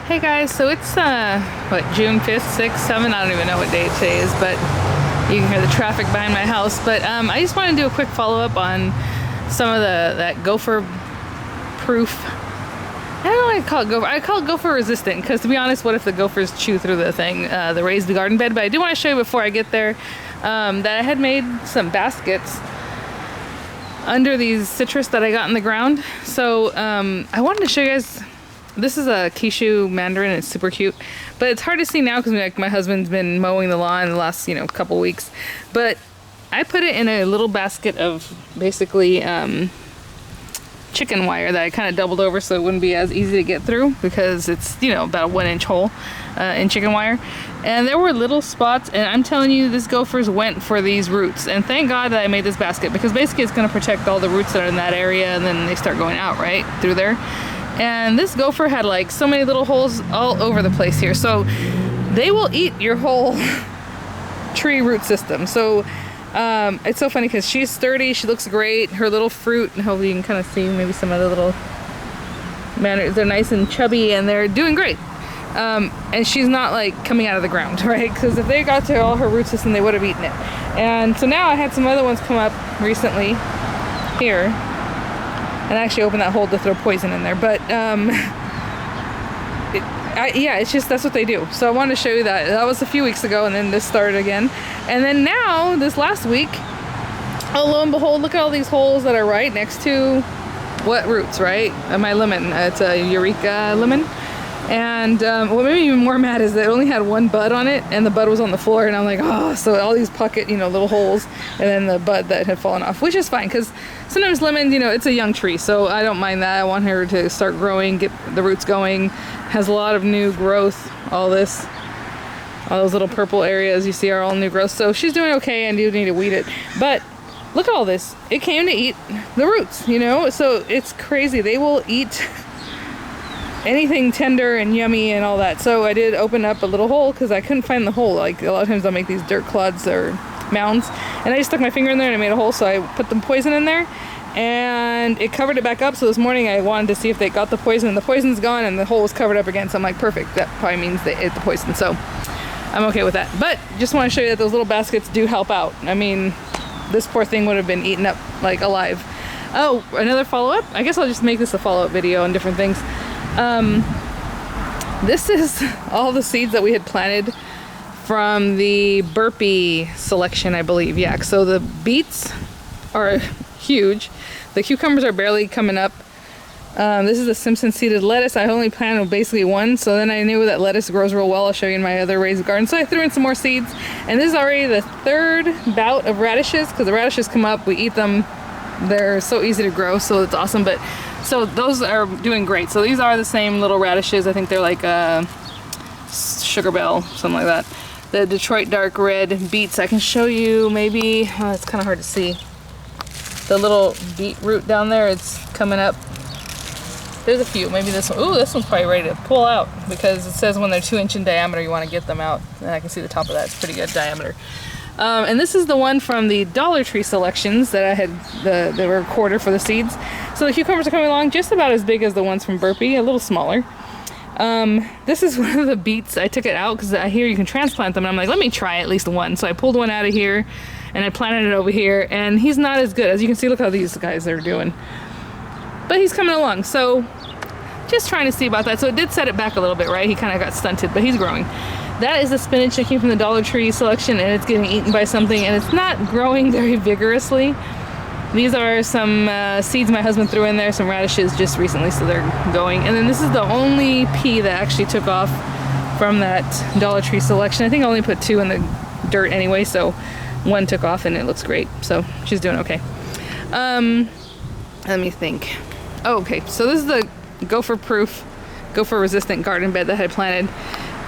Hey guys, so it's what, June 5th, 6th, 7th, I don't even know what day today is, but you can hear the traffic behind my house. But I just want to do a quick follow-up on some of that gopher proof. I don't know why I call it gopher. I call it gopher resistant because, to be honest, what if the gophers chew through the thing, the raised garden bed? But I do want to show you before I get there that I had made some baskets under these citrus that I got in the ground. So I wanted to show you guys. This is a Kishu mandarin. It's super cute, but it's hard to see now because my husband's been mowing the lawn the last couple weeks. But I put it in a little basket of basically chicken wire that I kind of doubled over so it wouldn't be as easy to get through because it's about a 1-inch hole in chicken wire. And there were little spots, and I'm telling you, this gophers went for these roots. And thank God that I made this basket because basically it's going to protect all the roots that are in that area, and then they start going out right through there. And this gopher had like so many little holes all over the place here. So they will eat your whole tree root system. So it's so funny because she's sturdy. She looks great. Her little fruit, and hopefully you can kind of see maybe some of the little manners. They're nice and chubby and they're doing great. And she's not like coming out of the ground, right? Because if they got to all her root system, they would have eaten it. And so now I had some other ones come up recently here. And I actually opened that hole to throw poison in there. But yeah, it's just, that's what they do. So I wanted to show you that. That was a few weeks ago, and then this started again. And then now, this last week, oh, lo and behold, look at all these holes that are right next to what roots, right? My lemon. It's a Eureka lemon. And what made me even more mad is that it only had one bud on it, and the bud was on the floor, and I'm like, oh, so all these pocket, little holes, and then the bud that had fallen off, which is fine, because sometimes lemon, it's a young tree, so I don't mind that. I want her to start growing, get the roots going, has a lot of new growth, all this, all those little purple areas you see are all new growth, so she's doing okay, and you need to weed it. But look at all this. It came to eat the roots, so it's crazy. They will eat anything tender and yummy and all that. So I did open up a little hole because I couldn't find the hole. Like a lot of times I'll make these dirt clods or mounds, and I just stuck my finger in there and I made a hole, so I put the poison in there and it covered it back up. So this morning I wanted to see if they got the poison, and the poison's gone and the hole was covered up again. So I'm like, perfect, that probably means they ate the poison, so I'm okay with that. But just want to show you that those little baskets do help out. I mean, this poor thing would have been eaten up like alive. Oh, another follow-up? I guess I'll just make this a follow-up video on different things. This is all the seeds that we had planted from the burpee selection, I believe. Yeah, so the beets are huge. The cucumbers are barely coming up. This is a Simpson seeded lettuce. I only planted basically one, so then I knew that lettuce grows real well. I'll show you in my other raised garden. So I threw in some more seeds, and this is already the third bout of radishes, because the radishes come up, we eat them. They're so easy to grow, so it's awesome. But so those are doing great. So these are the same little radishes. I think they're like Sugar Bell, something like that. The Detroit dark red beets. I can show you maybe, it's kind of hard to see. The little beetroot down there, it's coming up. There's a few, maybe this one. Ooh, this one's probably ready to pull out because it says when they're 2-inch in diameter, you want to get them out. And I can see the top of that, it's pretty good diameter. And this is the one from the Dollar Tree selections that I had, they were a quarter for the seeds. So the cucumbers are coming along just about as big as the ones from Burpee, a little smaller. This is one of the beets. I took it out because I hear you can transplant them, and I'm like, let me try at least one. So I pulled one out of here and I planted it over here, and he's not as good. As you can see, look how these guys are doing. But he's coming along, so just trying to see about that. So it did set it back a little bit, right? He kind of got stunted, but he's growing. That is the spinach that came from the Dollar Tree selection, and it's getting eaten by something, and it's not growing very vigorously. These are some seeds my husband threw in there, some radishes just recently, so they're going. And then this is the only pea that actually took off from that Dollar Tree selection. I think I only put 2 in the dirt anyway, so 1 took off and it looks great. So she's doing okay. Let me think. Oh, okay, so this is the gopher-proof, gopher-resistant garden bed that I planted.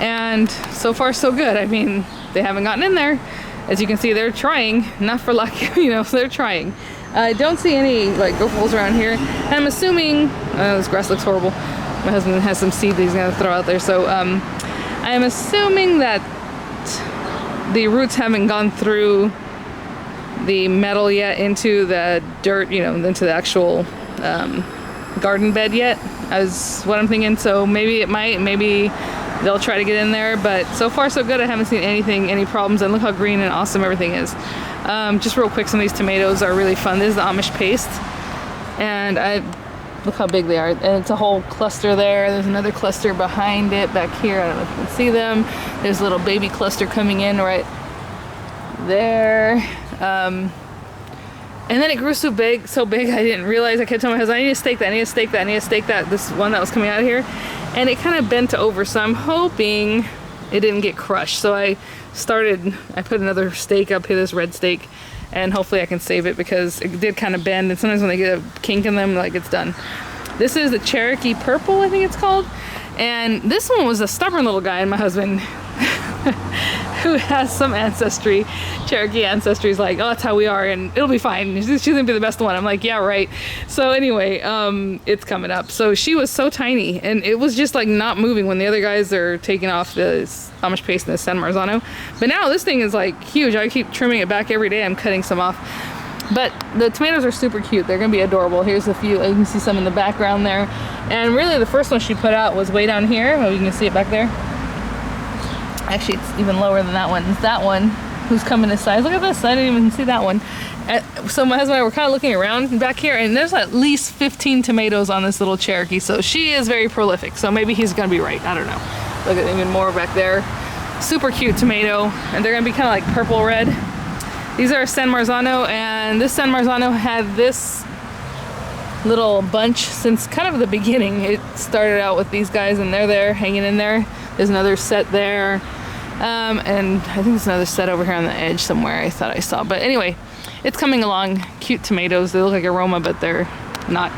And so far so good. I mean, they haven't gotten in there. As you can see, they're trying, not for luck, so they're trying. I don't see any like gopher holes around here. And I'm assuming, this grass looks horrible. My husband has some seed that he's gonna throw out there. So I am assuming that the roots haven't gone through the metal yet into the dirt, into the actual garden bed yet, is what I'm thinking. So maybe it might, maybe they'll try to get in there, but so far so good. I haven't seen any problems, and look how green and awesome everything is. Just real quick, some of these tomatoes are really fun. This is the Amish paste, and look how big they are, and it's a whole cluster there. There's another cluster behind it back here. I don't know if you can see them. There's a little baby cluster coming in right there. And then it grew so big I didn't realize. I kept telling my husband, I need to stake that, I need to stake that, I need to stake that, this one that was coming out of here. And it kind of bent over, so I'm hoping it didn't get crushed. So I put another stake up here, this red stake, and hopefully I can save it because it did kind of bend, and sometimes when they get a kink in them, like, it's done. This is the Cherokee Purple, I think it's called. And this one was a stubborn little guy, and my husband who has some ancestry, Cherokee ancestry, is like, oh, that's how we are, and it'll be fine. She's gonna be the best one. I'm like, yeah, right. So anyway, it's coming up. So she was so tiny, and it was just like not moving when the other guys are taking off the Amish paste and the San Marzano. But now this thing is like huge. I keep trimming it back every day. I'm cutting some off. But the tomatoes are super cute. They're gonna be adorable. Here's a few. You can see some in the background there. And really the first one she put out was way down here. Oh, you can see it back there. Actually, it's even lower than that one. It's that one who's coming this size. Look at this. I didn't even see that one. So my husband and I were kind of looking around back here, and there's at least 15 tomatoes on this little Cherokee. So she is very prolific. So maybe he's gonna be right. I don't know. Look at even more back there. Super cute tomato, and they're gonna be kind of like purple red. These are San Marzano, and this San Marzano had this little bunch since kind of the beginning. It started out with these guys, and they're there hanging in there. There's another set there, and I think there's another set over here on the edge somewhere I thought I saw. But anyway, it's coming along. Cute tomatoes. They look like aroma, but they're not.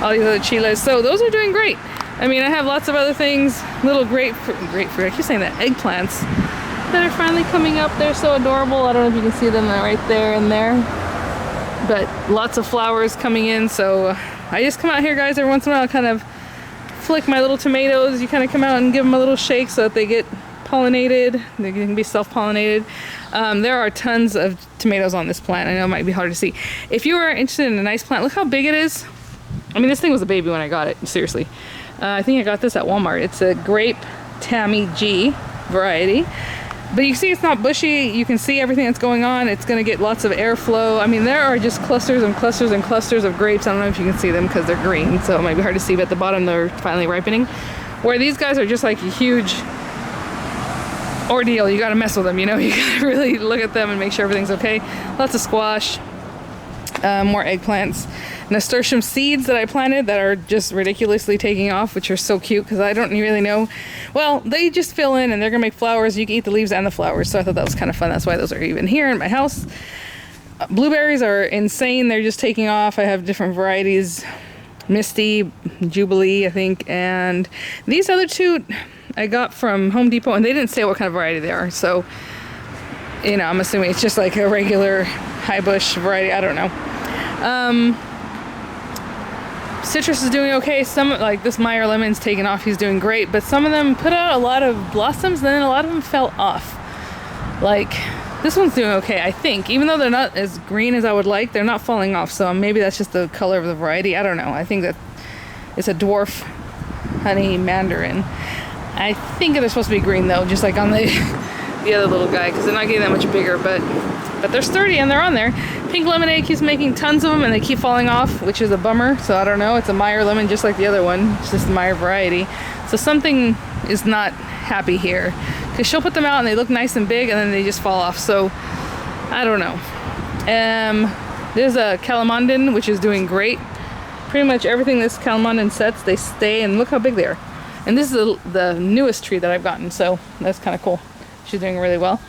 All these other chiles. So those are doing great. I mean, I have lots of other things. Little grapefruit. I keep saying that. Eggplants that are finally coming up. They're so adorable. I don't know if you can see them right there and there. But lots of flowers coming in. So I just come out here, guys, every once in a while, kind of flick my little tomatoes. You kind of come out and give them a little shake so that they get pollinated. They can be self-pollinated. There are tons of tomatoes on this plant. I know it might be hard to see. If you are interested in a nice plant, look how big it is. I mean, this thing was a baby when I got it, seriously. I think I got this at Walmart. It's a Grape Tammy G variety. But you see it's not bushy. You can see everything that's going on. It's going to get lots of airflow. I mean, there are just clusters and clusters and clusters of grapes. I don't know if you can see them because they're green, so it might be hard to see, but at the bottom they're finally ripening. Where these guys are just like a huge ordeal. You got to mess with them, you know? You got to really look at them and make sure everything's okay. Lots of squash, more eggplants. Nasturtium seeds that I planted that are just ridiculously taking off, which are so cute because I don't really know. Well, they just fill in and they're gonna make flowers. You can eat the leaves and the flowers, so I thought that was kind of fun. That's why those are even here in my house. Blueberries are insane. They're just taking off. I have different varieties. Misty, Jubilee, I think, and these other two I got from Home Depot, and they didn't say what kind of variety they are, so you know, I'm assuming it's just like a regular high bush variety. I don't know. Citrus is doing okay. Some, like this Meyer lemon's taken off. He's doing great, but some of them put out a lot of blossoms, and then a lot of them fell off. Like this one's doing okay, I think. Even though they're not as green as I would like, they're not falling off. So maybe that's just the color of the variety. I don't know. I think that it's a dwarf honey mandarin. I think they're supposed to be green though, just like on the other little guy, because they're not getting that much bigger, but they're sturdy and they're on there. Pink lemonade keeps making tons of them and they keep falling off, which is a bummer. So I don't know. It's a Meyer lemon just like the other one. It's just the Meyer variety. So something is not happy here, because she'll put them out and they look nice and big and then they just fall off. So I don't know. There's a Calamandan, which is doing great. Pretty much everything this Calamandan sets, they stay, and look how big they are. And this is the newest tree that I've gotten, so that's kind of cool. She's doing really well.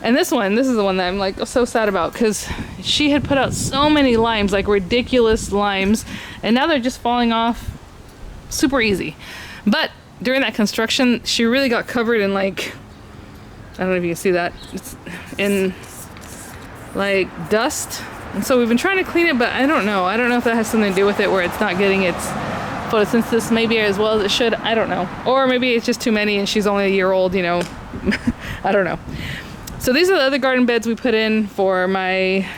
And this is the one that I'm like so sad about, because she had put out so many limes, like ridiculous limes, and now they're just falling off super easy. But during that construction, she really got covered in like, I don't know if you can see that, it's in like dust. And so we've been trying to clean it, but I don't know if that has something to do with it, where it's not getting its photosynthesis maybe as well as it should. I don't know. Or maybe it's just too many and she's only a year old, you know. I don't know. So these are the other garden beds we put in for my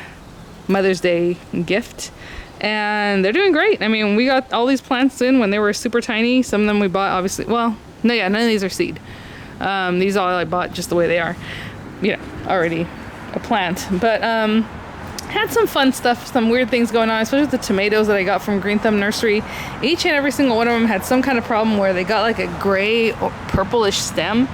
Mother's Day gift. and they're doing great. I mean, we got all these plants in when they were super tiny. Some of them we bought, obviously. Well, no, yeah, none of these are seed. These all I bought just the way they are, you know, already a plant. But had some fun stuff, some weird things going on, especially with the tomatoes that I got from Green Thumb Nursery. Each and every single one of them had some kind of problem where they got like a gray or purplish stem.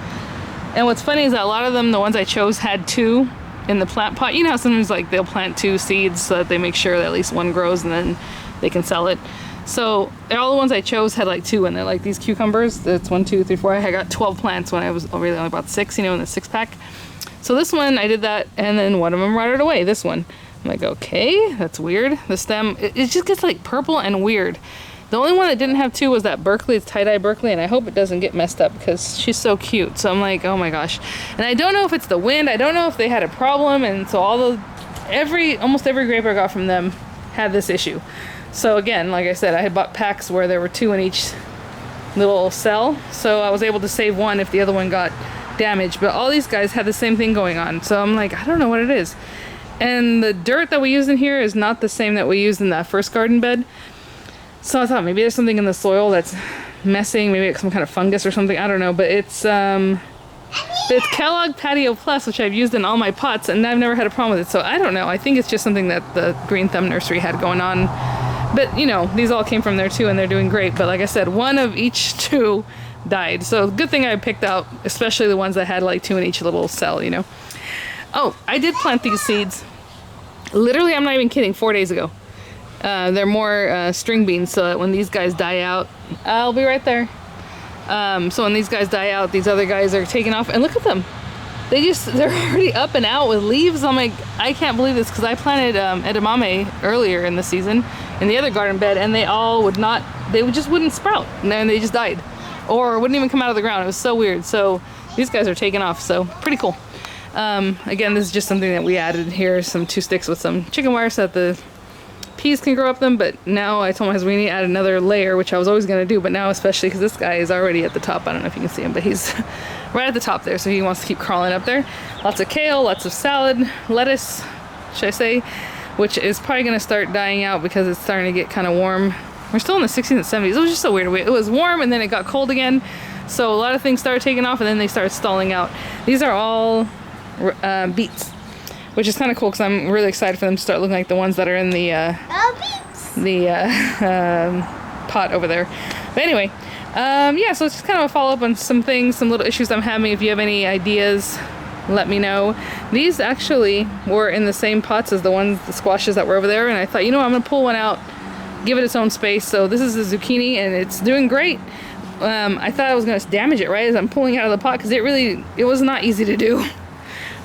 And what's funny is that a lot of them, the ones I chose, had 2 in the plant pot. You know how sometimes like they'll plant 2 seeds so that they make sure that at least one grows and then they can sell it. So all the ones I chose had like 2 in there, like these cucumbers. That's 1, 2, 3, 4. I got 12 plants when I was really only about 6, you know, in the 6-pack. So this one, I did that, and then one of them rotted away, this one. I'm like, okay, that's weird. The stem, it just gets like purple and weird. The only one that didn't have 2 was that Berkeley. It's tie-dye Berkeley, and I hope it doesn't get messed up because she's so cute. So I'm like, oh my gosh. And I don't know if it's the wind. I don't know if they had a problem, and so almost every grape I got from them had this issue. So again, like I said, I had bought packs where there were 2 in each little cell, so I was able to save one if the other one got damaged. But all these guys had the same thing going on. So I'm like, I don't know what it is. And the dirt that we used in here is not the same that we used in that first garden bed. So I thought maybe there's something in the soil that's messing, maybe it's some kind of fungus or something, I don't know. But it's Kellogg Patio Plus, which I've used in all my pots, and I've never had a problem with it. So I don't know. I think it's just something that the Green Thumb Nursery had going on. But, you know, these all came from there too, and they're doing great. But like I said, one of each 2 died. So good thing I picked out, especially the ones that had like 2 in each little cell, you know. Oh, I did plant these seeds. Literally, I'm not even kidding, 4 days ago. They're more string beans, so that when these guys die out, I'll be right there. So when these guys die out, these other guys are taking off, and look at them. They're already up and out with leaves. I'm like, I can't believe this, because I planted edamame earlier in the season in the other garden bed, and they just wouldn't sprout, and then they just died, or wouldn't even come out of the ground. It was so weird. So these guys are taking off, so pretty cool. Again, this is just something that we added here, some 2 sticks with some chicken wire so that the peas can grow up them. But now I told my husband we need to add another layer, which I was always going to do, but now especially because this guy is already at the top. I don't know if you can see him, but he's right at the top there, so he wants to keep crawling up there. Lots of kale, lots of salad, lettuce, should I say, which is probably going to start dying out because it's starting to get kind of warm. We're still in the 60s and 70s. It was just so weird. It was warm and then it got cold again, so a lot of things started taking off and then they started stalling out. These are all beets, which is kind of cool because I'm really excited for them to start looking like the ones that are in the pot over there. But anyway, yeah, so it's just kind of a follow-up on some things, some little issues I'm having. If you have any ideas, let me know. These actually were in the same pots as the squashes that were over there, and I thought, you know what, I'm gonna pull one out, give it its own space. So this is a zucchini, and it's doing great. I thought I was gonna damage it right as I'm pulling it out of the pot, because it was not easy to do.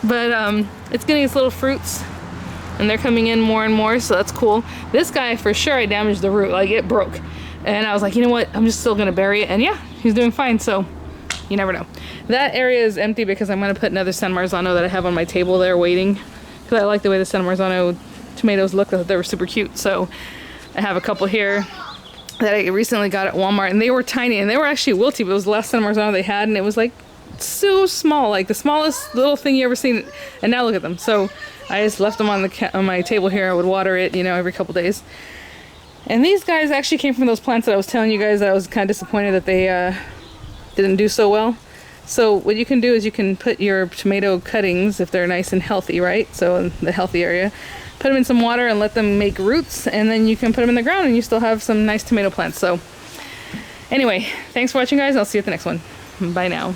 But it's getting its little fruits, and they're coming in more and more, so that's cool. This guy, for sure, I damaged the root, like it broke. And I was like, you know what, I'm just still gonna bury it, and yeah, he's doing fine, so you never know. That area is empty because I'm gonna put another San Marzano that I have on my table there waiting, because I like the way the San Marzano tomatoes look. I thought they were super cute, so I have a couple here that I recently got at Walmart, and they were tiny, and they were actually wilty, but it was the last San Marzano they had, and it was like so small, like the smallest little thing you ever seen, and now look at them. So I just left them on my table here. I would water it, you know, every couple days. And these guys actually came from those plants that I was telling you guys that I was kind of disappointed that they didn't do so well. So what you can do is you can put your tomato cuttings, if they're nice and healthy, right, so in the healthy area, put them in some water and let them make roots, and then you can put them in the ground and you still have some nice tomato plants. So anyway, thanks for watching, guys. I'll see you at the next one. Bye now.